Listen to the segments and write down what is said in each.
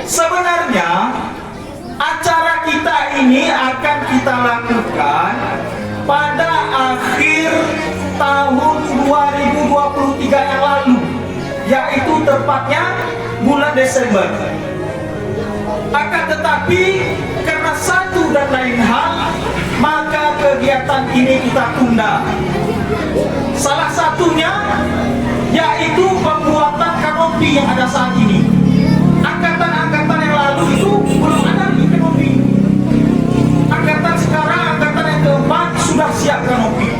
Sebenarnya acara kita ini akan kita lakukan pada akhir tahun 2023 yang lalu, yaitu tepatnya bulan Desember. Akan tetapi karena satu dan lain hal, maka kegiatan ini kita tunda. Salah satunya yaitu pembuatan kanopi yang ada saat ini. Angkatan-angkatan yang lalu itu belum ada di kanopi. Angkatan sekarang, angkatan yang keempat sudah siap kanopi.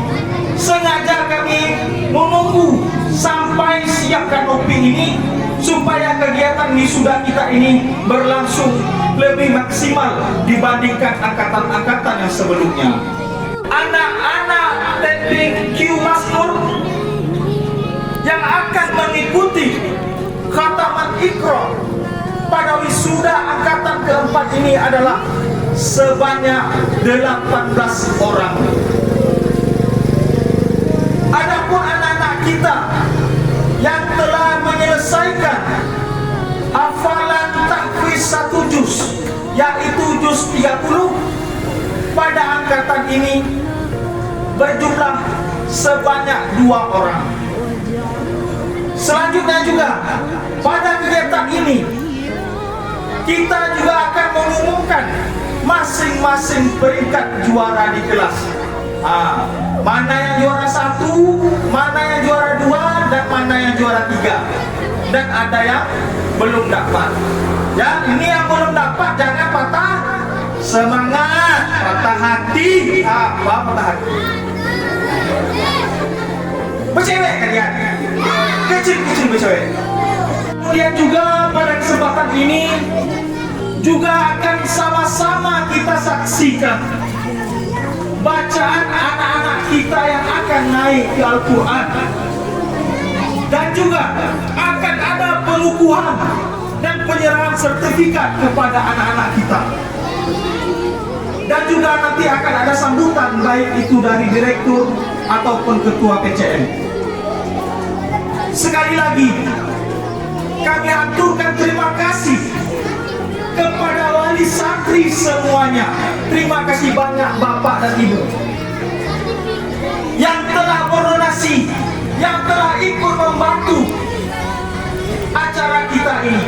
Sengaja kami menunggu sampai siap kanopi ini supaya kegiatan wisuda kita ini berlangsung lebih maksimal dibandingkan angkatan-angkatan yang sebelumnya. Anak-anak teknik Q Masnur yang akan mengikuti khataman Iqra pada wisuda angkatan keempat ini adalah sebanyak 18 orang. Adapun anak-anak kita yang telah menyelesaikan hafalan tahfiz 1 juz, yaitu juz 30, pada angkatan ini berjumlah sebanyak 2 orang. Selanjutnya juga pada kegiatan ini kita juga akan mengumumkan masing-masing peringkat juara di kelas. Mana yang juara 1, mana yang juara 2, dan mana yang juara 3. Dan ada yang belum dapat. Ya, ini yang belum dapat jangan patah semangat, patah hati. Apa patah hati? Bercewek kalian, kecil-kecil bercewek. Kemudian juga pada kesempatan ini juga akan sama-sama kita saksikan bacaan anak-anak kita yang akan naik ke Al-Quran, dan juga akan ada pengukuhan dan penyerahan sertifikat kepada anak-anak kita, dan juga nanti akan ada sambutan baik itu dari direktur ataupun ketua PCM. Sekali lagi kami aturkan terima kasih kepada wali santri semuanya. Terima kasih banyak Bapak dan Ibu yang telah berdonasi, yang telah ikut membantu acara kita ini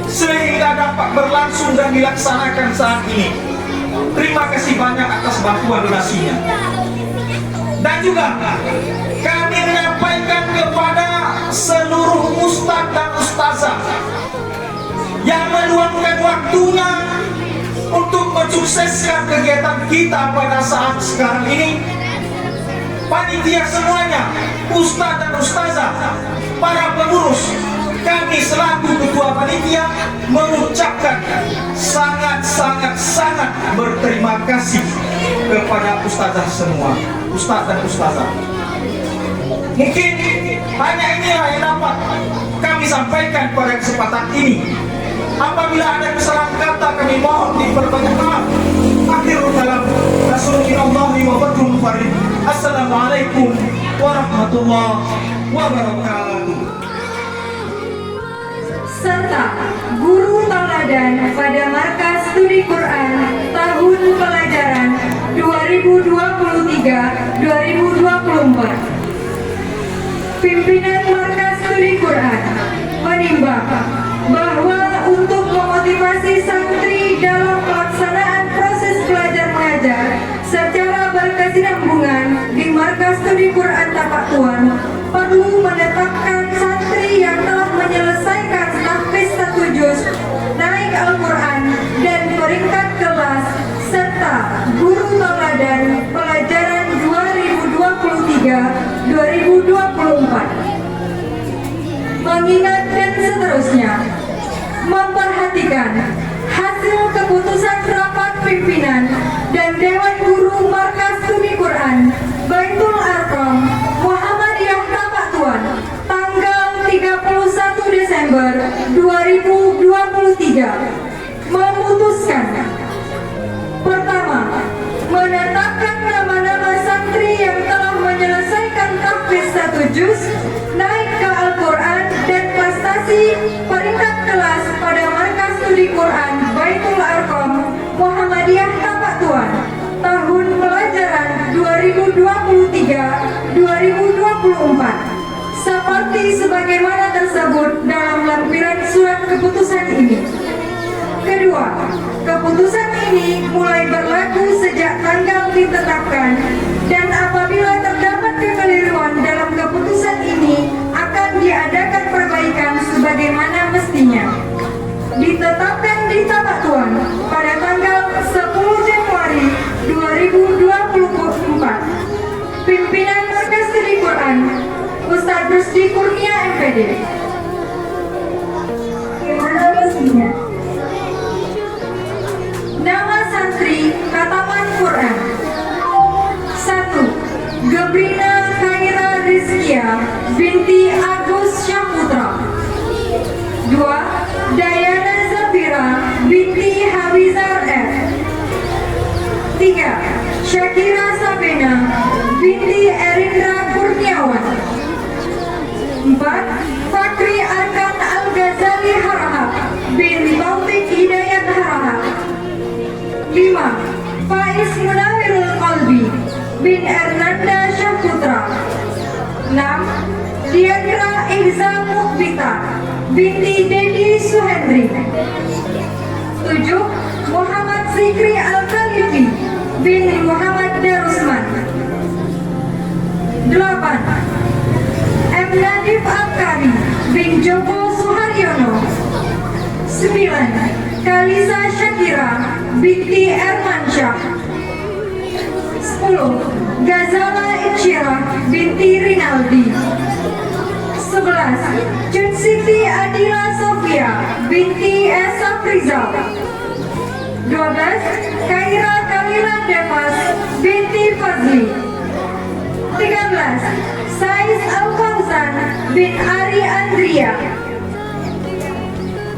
sehingga dapat berlangsung dan dilaksanakan saat ini. Terima kasih banyak atas bantuan donasinya. Dan juga kami menyampaikan kepada seluruh ustadz dan ustazah yang meluangkan waktunya untuk mensukseskan kegiatan kita pada saat sekarang ini. Panitia semuanya, ustadz dan ustazah, para pengurus, kami selaku ketua panitia mengucapkan sangat berterima kasih kepada ustazah semua, ustadz dan ustazah. Mungkin hanya inilah yang dapat kami sampaikan pada kesempatan ini. Apabila ada kesalahan kata, kami mohon diperbanyak maaf. Akhirul kalam, Rasulullah wa badrul farid. Assalamualaikum warahmatullahi wabarakatuh. Serta guru teladan pada Markas Studi Quran tahun pelajaran 2023-2024. Pimpinan Markas Studi Quran menimbang bahwa untuk memotivasi santri dalam pelaksanaan proses belajar mengajar secara berkesinambungan di Markas Markas Studi Quran Tapak Tuan perlu menetapkan santri yang telah menyelesaikan tahfiz 1 juz naik Al-Quran dan peringkat kelas serta guru teladan pelajaran 2023-2024. Mengingat dan seterusnya, memperhatikan hasil keputusan rapat pimpinan dan Dewan Guru Markas Studi Quran Baitul Arqam Muhammadiyah Tapak Tuan tanggal 31 Desember 2023 memutuskan: pertama, menetapkan nama-nama santri yang telah menyelesaikan tahfiz 1 juz naik ke Al-Quran dan prestasi peringkat kelas pada Markas Studi Quran Baitul Arqam Muhammadiyah Tapak Tuan tahun pelajaran 2023-2024 seperti sebagaimana tersebut dalam lampiran surat keputusan ini. Kedua, keputusan ini mulai berlaku sejak tanggal ditetapkan dan apabila terdapat kekeliruan dalam keputusan ini akan diadakan perbaikan sebagaimana mestinya. Ditetapkan di Tapak Tuan pada tanggal 10 Januari 2024. Pimpinan Markas Studi Quran Ustadz Rusdi Kurnia MPD. Bagaimana mestinya? Nama santri Kataman Quran: 1. Gebrina Khaira Rizkia binti Agus Syaputra. 2. Dayana Zafira binti Hawizar F. 3. Syakira Sabena binti Erindra Kurniawan. 4. Fakri Arkan Al-Ghazali Harahap bin Taufik Hidayat Harahap. 5. Faiz Munawirul Qalbi bin Ernanda Syahputra. 6. Diandra Ihza Mukbita binti Dedi Suhendri. 7. Muhammad Zikri Al-Khalifi bin Muhammad Darusman. 8. M. Nadif Akari bin Joko Suharyono. 9. Kalisa Syakira binti Ermansyah. 10. Gazala Isyirah binti Rinaldi. 11. Jun Siti Adila Sofia binti Esa Frizal. 12. Khaira Kamila Devas binti Fazli. 13. Sais Al-Fauzan bin Ari Andria.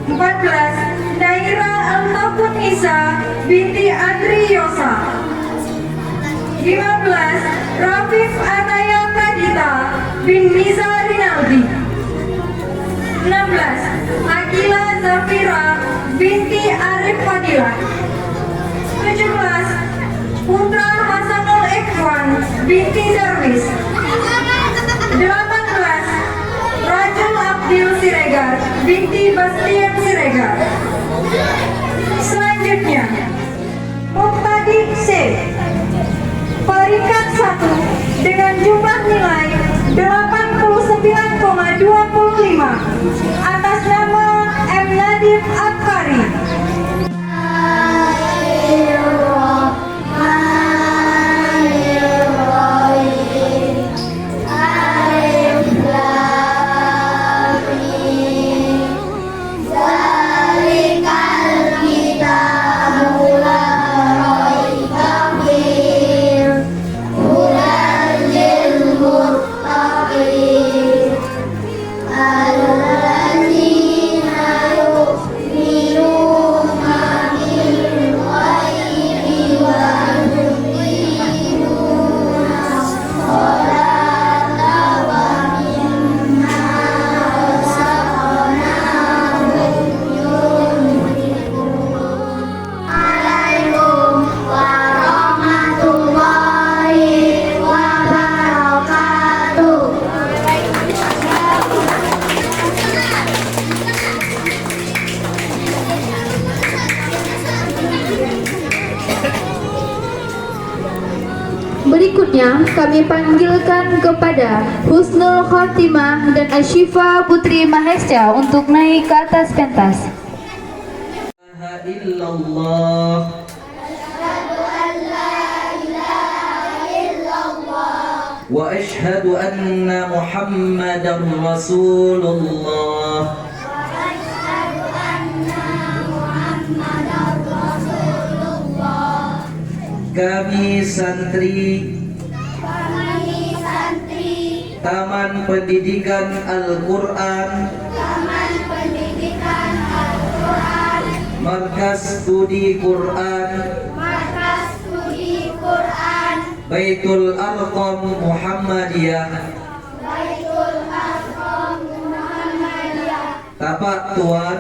14. Naira Al-Tafun Isa binti Andri Yosa. 15. Rafif Anaya Pradita bin Miza Rinaldi. 16. Akila Zafira binti Arif Fadilah. 17. Putra Hasanul Ikhwan binti Darwis. 18. Rajul Abdil Siregar binti Bastian Siregar. Selanjutnya, Muqtadi C. Peringkat 1 dengan jumlah nilai 89,25 atas nama M. Nadif Akari. الذين يؤمنون Selanjutnya kami panggilkan kepada Husnul Khotimah dan Asyifa Putri Mahesha untuk naik ke atas pentas. Illallah wa ashhadu anna Muhammadar Rasulullah. Kami santri Taman Pendidikan Al-Quran Markas Studi Quran Baitul Arqam Muhammadiyah Tapak Tuan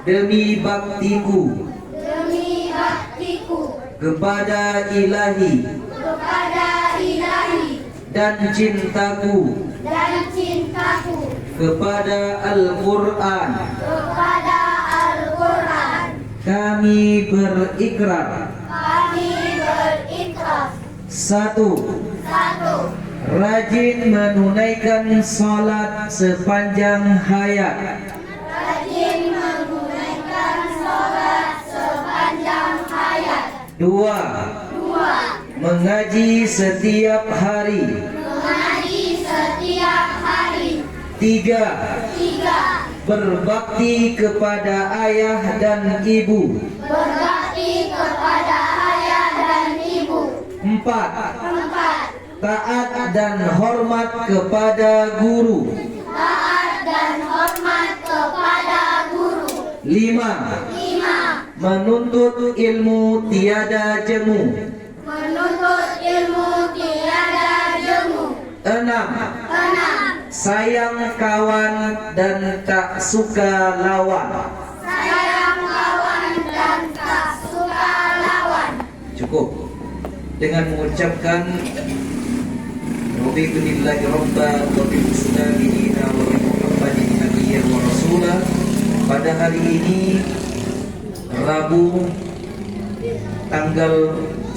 demi baktiku kepada ilahi dan cintaku kepada Al-Quran. Kami berikrar. Satu, rajin menunaikan salat sepanjang hayat. Dua, mengaji setiap hari. Tiga, berbakti kepada ayah dan ibu. Empat, taat dan hormat kepada guru. Lima, menuntut ilmu tiada jemu. Enam, sayang kawan dan tak suka lawan. Cukup dengan mengucapkan Raditu billahi rabba wa bil islami dina wa bi Muhammadin nabiyyan wa rasulah. Pada hari ini Rabu tanggal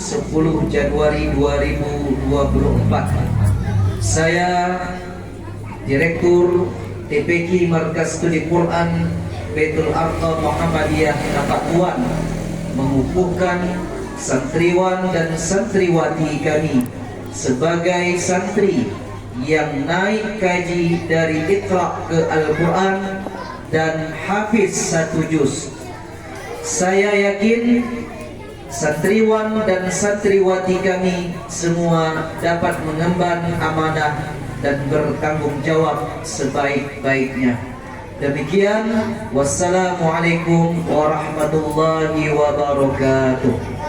10 Januari 2024, saya Direktur TPQ Markas Studi Quran Baitul Arqam Muhammadiyah Tapak Tuan mengukuhkan santriwan dan santriwati kami sebagai santri yang naik kaji dari Iqra ke Al-Quran dan hafiz 1 juz. Saya yakin santriwan dan santriwati kami semua dapat mengemban amanah dan bertanggung jawab sebaik-baiknya. Demikian, wassalamualaikum warahmatullahi wabarakatuh.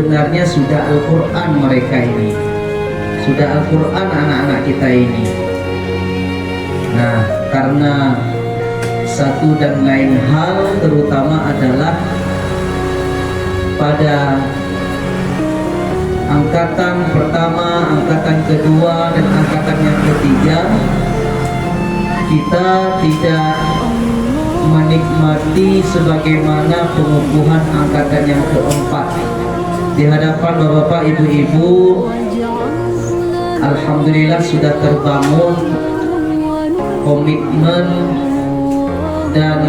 sebenarnya sudah Al-Quran mereka ini, sudah Al-Quran anak-anak kita ini. Nah, karena satu dan lain hal, terutama adalah pada angkatan pertama, angkatan kedua, dan angkatan yang ketiga, kita tidak menikmati sebagaimana pengukuhan angkatan yang keempat. Di hadapan bapak-bapak, ibu-ibu, alhamdulillah sudah terbangun komitmen dan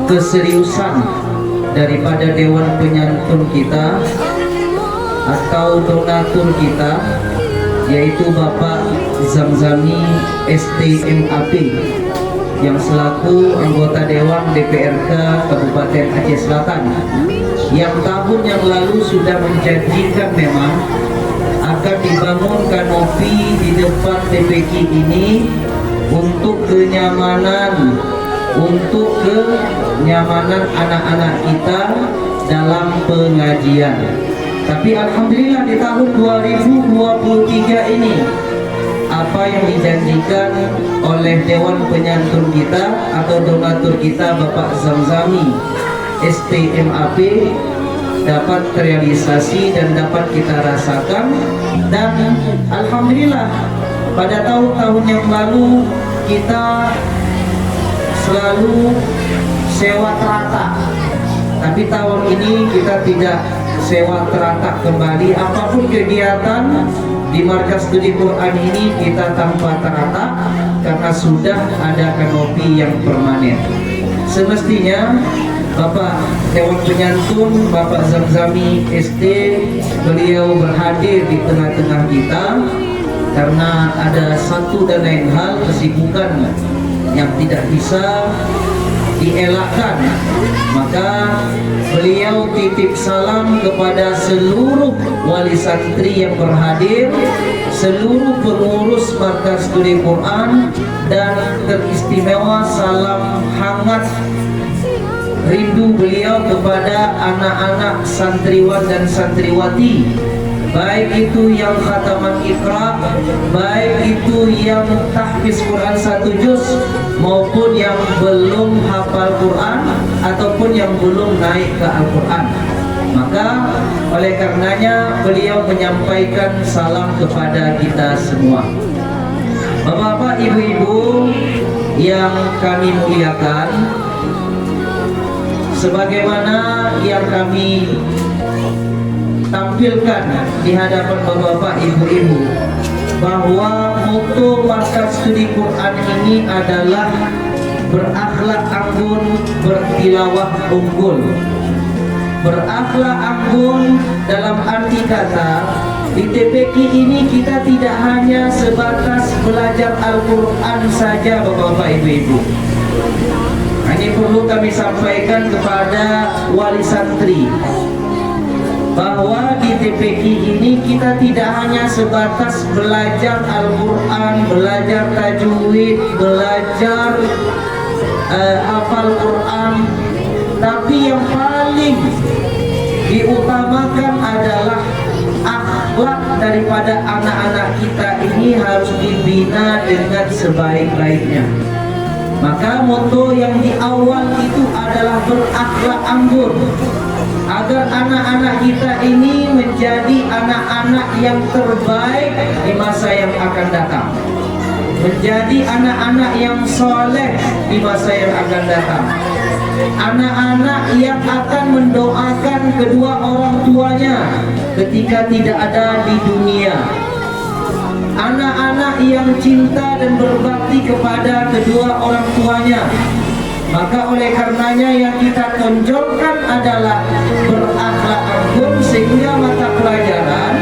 keseriusan daripada Dewan Penyantun kita atau donatur kita, yaitu Bapak Zamzami STMAP yang selaku anggota Dewan DPRK Kabupaten Aceh Selatan, yang tahun yang lalu sudah menjanjikan memang akan dibangun kanopi di depan TPQ ini untuk kenyamanan anak-anak kita dalam pengajian. Tapi alhamdulillah di tahun 2023 ini, apa yang dijanjikan oleh Dewan Penyantun kita atau donatur kita Bapak Zamzami STMAP dapat terrealisasi dan dapat kita rasakan. Dan alhamdulillah pada tahun-tahun yang lalu kita selalu sewa terata, tapi tahun ini kita tidak sewa terata kembali. Apapun kegiatan di Markas Studi Quran ini kita tanpa terata karena sudah ada kanopi yang permanen. Semestinya Bapak Dewan Penyantun, Bapak Zamzami ST, beliau berhadir di tengah-tengah kita karena ada satu dan lain hal kesibukan yang tidak bisa dielakkan. Maka beliau titip salam kepada seluruh wali santri yang berhadir, seluruh pengurus Markas Studi Quran, dan teristimewa salam hangat rindu beliau kepada anak-anak santriwan dan santriwati, baik itu yang khataman Iqra, baik itu yang tahfiz Quran 1 juz, maupun yang belum hafal Quran ataupun yang belum naik ke Al-Quran. Maka oleh karenanya beliau menyampaikan salam kepada kita semua. Bapak-bapak, ibu-ibu yang kami muliakan, sebagaimana yang kami tampilkan di hadapan bapak-bapak, ibu-ibu, bahwa moto Markas Studi Quran ini adalah berakhlak anggun, bertilawah unggul. Berakhlak anggun dalam arti kata, di TPQ ini kita tidak hanya sebatas belajar Al-Quran saja, bapak-bapak, ibu-ibu. Ini perlu kami sampaikan kepada wali santri, bahwa di TPQ ini kita tidak hanya sebatas belajar Al-Quran, belajar tajwid, belajar hafal Quran, tapi yang paling diutamakan adalah akhlak daripada anak-anak kita ini harus dibina dengan sebaik-baiknya. Maka moto yang di awal itu adalah berakhlak anggun, agar anak-anak kita ini menjadi anak-anak yang terbaik di masa yang akan datang, menjadi anak-anak yang soleh di masa yang akan datang, anak-anak yang akan mendoakan kedua orang tuanya ketika tidak ada di dunia, anak-anak yang cinta dan berbakti kepada kedua orang tuanya. Maka oleh karenanya yang kita tonjolkan adalah berakhlak anggun, sehingga mata pelajaran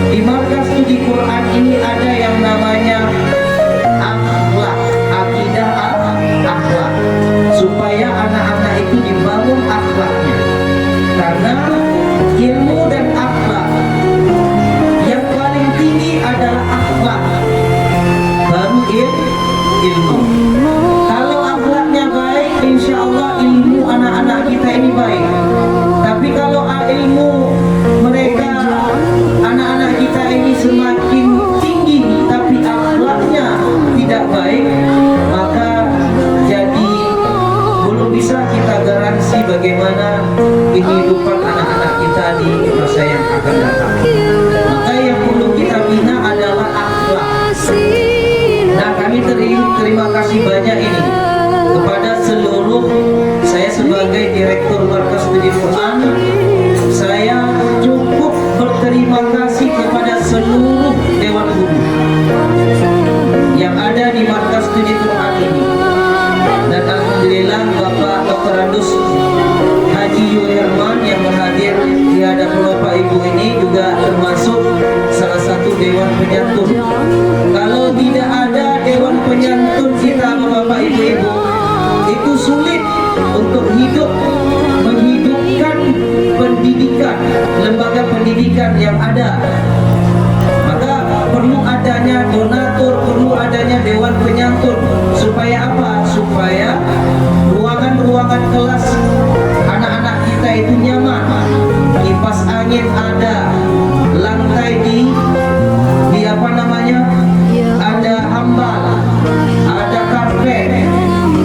di Markas Studi Quran ini ada yang namanya akhlak, akidah akhlak, supaya anak-anak itu dibangun akhlaknya. Karena ilmu dan akhlak, yang paling tinggi adalah akhlak, baru ilmu. Kalau akhlaknya baik, insya Allah ilmu anak-anak kita ini baik. Tapi kalau ilmu mereka kehidupan anak-anak kita di masa yang akan datang. Maka yang perlu kita bina adalah akhlak. Nah, kami terima kasih banyak ini kepada seluruh, saya sebagai Direktur Markas Studi Quran, saya cukup berterima kasih kepada seluruh Dewan Guru yang ada di Markas Studi Quran ini. Dan alhamdulillah Bapak Dr. Andus Haji Yuherman yang berhadir di hadapan Bapak Ibu ini juga termasuk salah satu Dewan Penyantun. Kalau tidak ada Dewan Penyantun kita Bapak Ibu, itu sulit untuk menghidupkan pendidikan, lembaga pendidikan yang ada. Maka perlu adanya donatur, perlu adanya Dewan Penyantun. Supaya apa? Supaya ruangan-ruangan kelas anak-anak kita itu nyaman, kipas angin ada, lantai di apa namanya, ada hambal, ada karpet.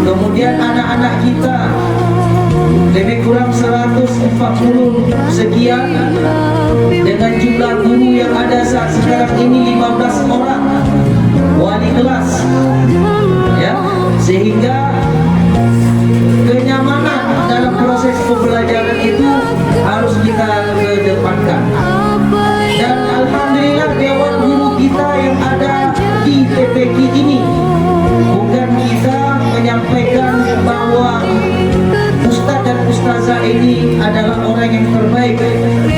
Kemudian anak-anak kita lebih kurang 140 sekian dengan jumlah guru yang ada saat sekarang ini 15 orang wali kelas, ya, sehingga kenyamanan dalam proses pembelajaran itu harus kita kedepankan. Dan alhamdulillah Dewan Guru kita yang ada di TPQ ini, bukan kita menyampaikan bahwa ustaz dan ustazah ini adalah orang yang terbaik,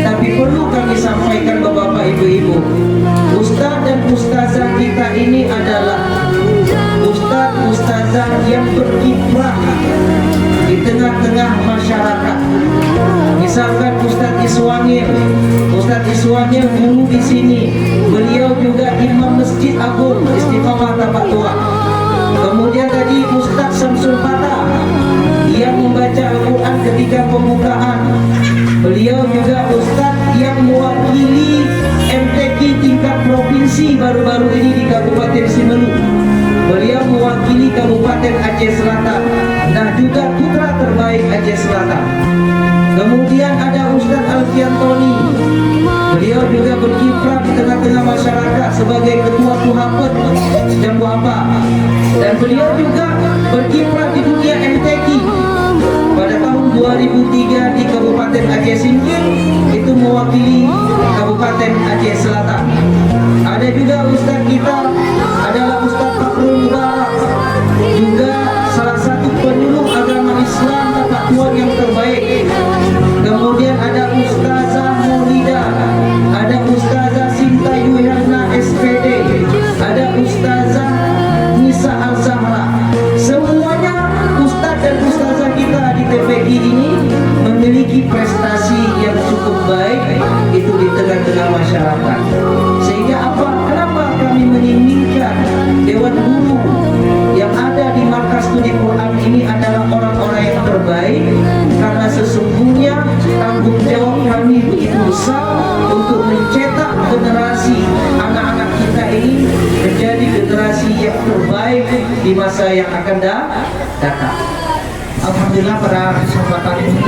tapi perlu kami sampaikan Bapak Ibu, ustaz dan ustazah kita ini adalah ustaz ustazah yang berkiprah di tengah-tengah masyarakat. Misalkan Ustaz Iswangil guru di sini, beliau juga imam Masjid Agung Istiqamah Tapak Tua. Kemudian tadi Ustaz Samsul Fatah yang membaca Al-Quran ketika pembukaan. Beliau juga Ustaz yang mewakili MTQ tingkat provinsi baru-baru ini di Kabupaten Simelu. Beliau mewakili Kabupaten Aceh Selatan. Nah, juga putra terbaik Aceh Selatan. Kemudian ada Ustaz Alfiantoni. Beliau juga berkiprah di tengah-tengah masyarakat sebagai ketua Tuhapet Jambu Apa. Dan beliau juga berkiprah di dunia MTQ. Pada tahun 2003 di Kabupaten Aceh Singkil, itu mewakili Kabupaten Aceh Selatan. Ada juga Ustaz kita adalah Ustaz Fakrul Mubarak, juga salah satu penyuluh agama Islam Tapak Tua yang terbaik. Kemudian ada Ustazah Maulida, ada Ustazah Sinta Yuhana SPD, ada Ustazah Nisa Al-Zahra. Semuanya Ustaz dan Ustazah kita di TPQ ini memiliki prestasi yang cukup baik itu di tengah-tengah masyarakat. Sehingga apa? Kenapa kami menginginkan Dewan Guru yang ada di Markas Studi Quran ini adalah orang-orang yang terbaik? Karena sesungguhnya tanggung jawab kami begitu besar untuk mencetak generasi anak-anak kita ini menjadi generasi yang terbaik di masa yang akan datang. Alhamdulillah pada kesempatan ini,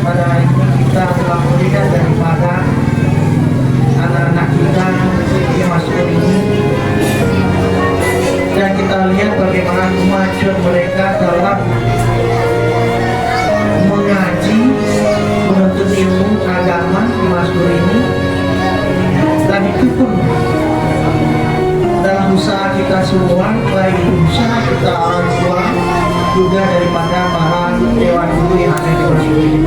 pada hari ini kita telah memberikan daripada anak-anak kita yang masuk ini, dan kita lihat bagaimana kemajuan mereka dalam mengaji, menuntut ilmu agama di Masjid ini. Dan itu pun dalam usaha kita semua, baik usaha kita orang tua juga daripada para Dewan Guru yang ada di Masjid ini,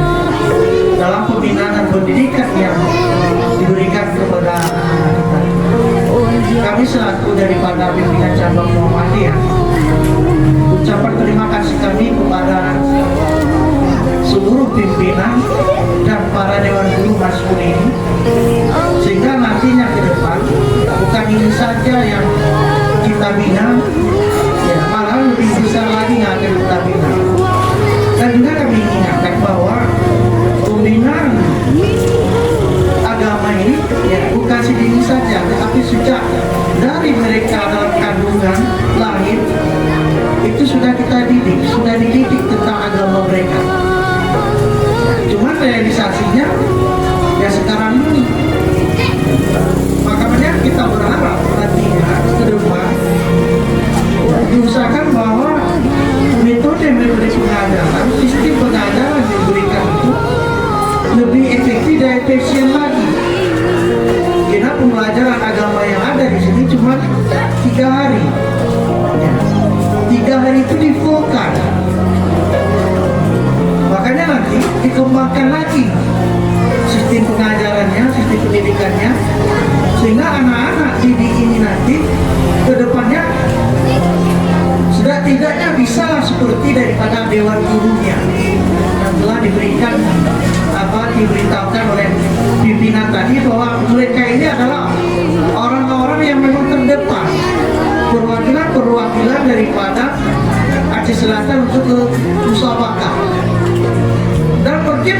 dalam pembinaan dan pendidikan yang diberikan kepada anak kita. Kami selaku daripada pimpinan cabang Muhammadiyah ucapan terima kasih kami kepada seluruh pimpinan dan para Dewan Guru Masjid ini, sehingga nantinya ke depan bukan ini saja yang kita bina, ya, malah lebih besar lagi yang akan kita bina. Dan juga kami ingatkan bahwa pembinaan agama ini ya bukan sedini saja, tetapi sejak dari mereka dalam kandungan lahir itu sudah kita didik, sudah dididik tentang agama mereka. Cuma realisasi 3 hari itu difullkan. Makanya nanti dikembangkan lagi sistem pengajarannya, sistem pendidikannya, sehingga anak-anak didik ini nanti ke depannya setidaknya bisa lah seperti daripada dewan gurunya yang telah diberitahukan oleh pimpinan tadi, bahwa mereka ini adalah orang-orang yang memang terdepan, perwakilan daripada Aceh Selatan untuk ke musabakah. Dan mungkin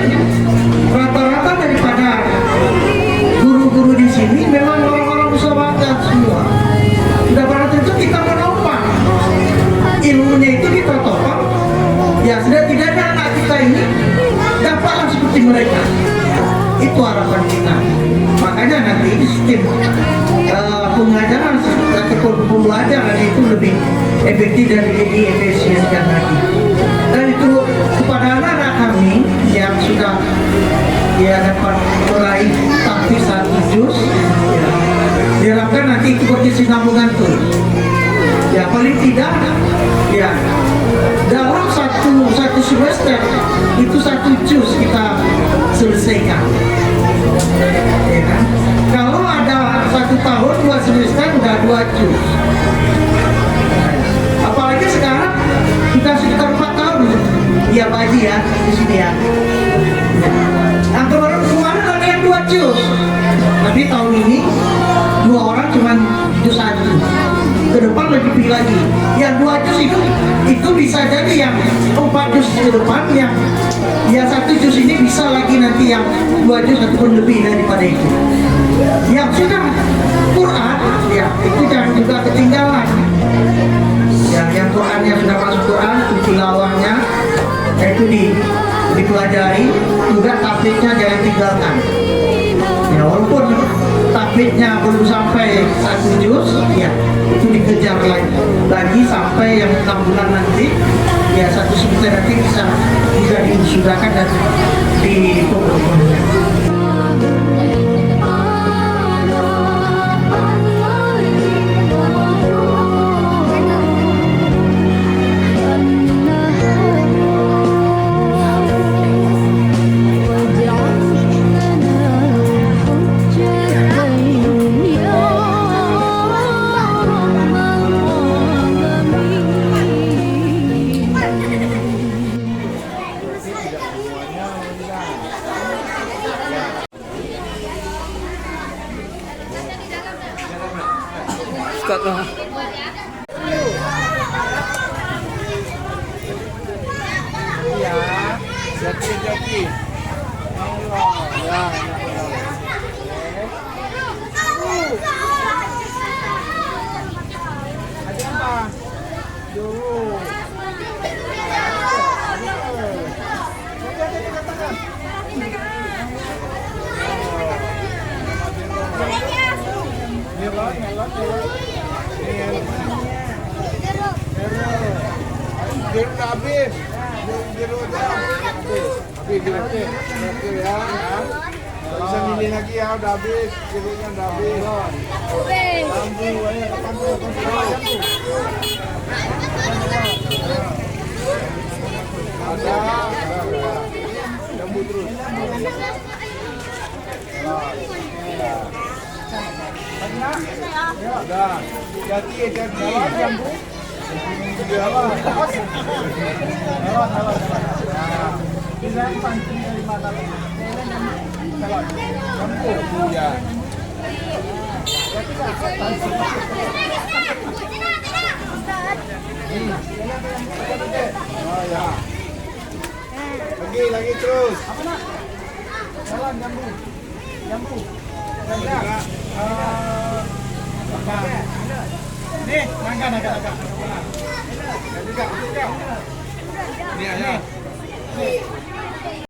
rata-rata daripada guru-guru di sini memang orang-orang musabakah semua. Sudah pada tentu kita menopang ilmunya itu, kita topang, ya sudah tidaknya anak kita ini dapatlah seperti mereka. Itu harapan kita. Makanya nanti sistem pengajaran ataupun pembelajaran itu lebih efektif dan lebih efisienkan lagi. Dan itu kepada anak-anak kami yang sudah dapat meraih tahfiz 1 juz, ya, diharapkan nanti itu berkesinambungan tuh. Ya paling tidak, ya dalam satu semester itu 1 juz kita selesaikan. Ya kan? Kalau ada 1 tahun 2 semester udah 2 juz. Apalagi sekarang kita sekitar 4 tahun ya Pak Haji ya di sini ya. Yang kemarin ada yang 2 juz, tapi tahun ini 2 orang cuma juz 1. Ke depan lebih pilih lagi. Yang 2 juz itu bisa jadi yang 4 juz ke depan, yang 1 juz ini bisa lagi nanti yang 2 juz ataupun lebih daripada itu. Yang sudah Quran, ya itu jangan juga ketinggalan. Ya, yang Qurannya sudah masuk Quran, tilawahnya itu dipelajari, juga tahfidznya jangan tinggalkan. Ya walaupun tahfidznya belum sampai 1 juz, ya itu dikejar lagi sampai yang 6 bulan nanti, ya 1 semester nanti bisa diusudahkan dan dipelajari. Jeruk dah habis. Jeruk dah habis ya. Tak bisa milih lagi ya, udah habis. Jeruknya udah habis. Lambu ayo, lambu. Ada. Lambu terus. Ya, udah. Hati-hati. Lambu. Bisa pancing dari mana lagi? Lampu ya. Oh ya. Lagi terus. Apa nak? Jalan nyambung. Nih, naga. Juga. Ini aja.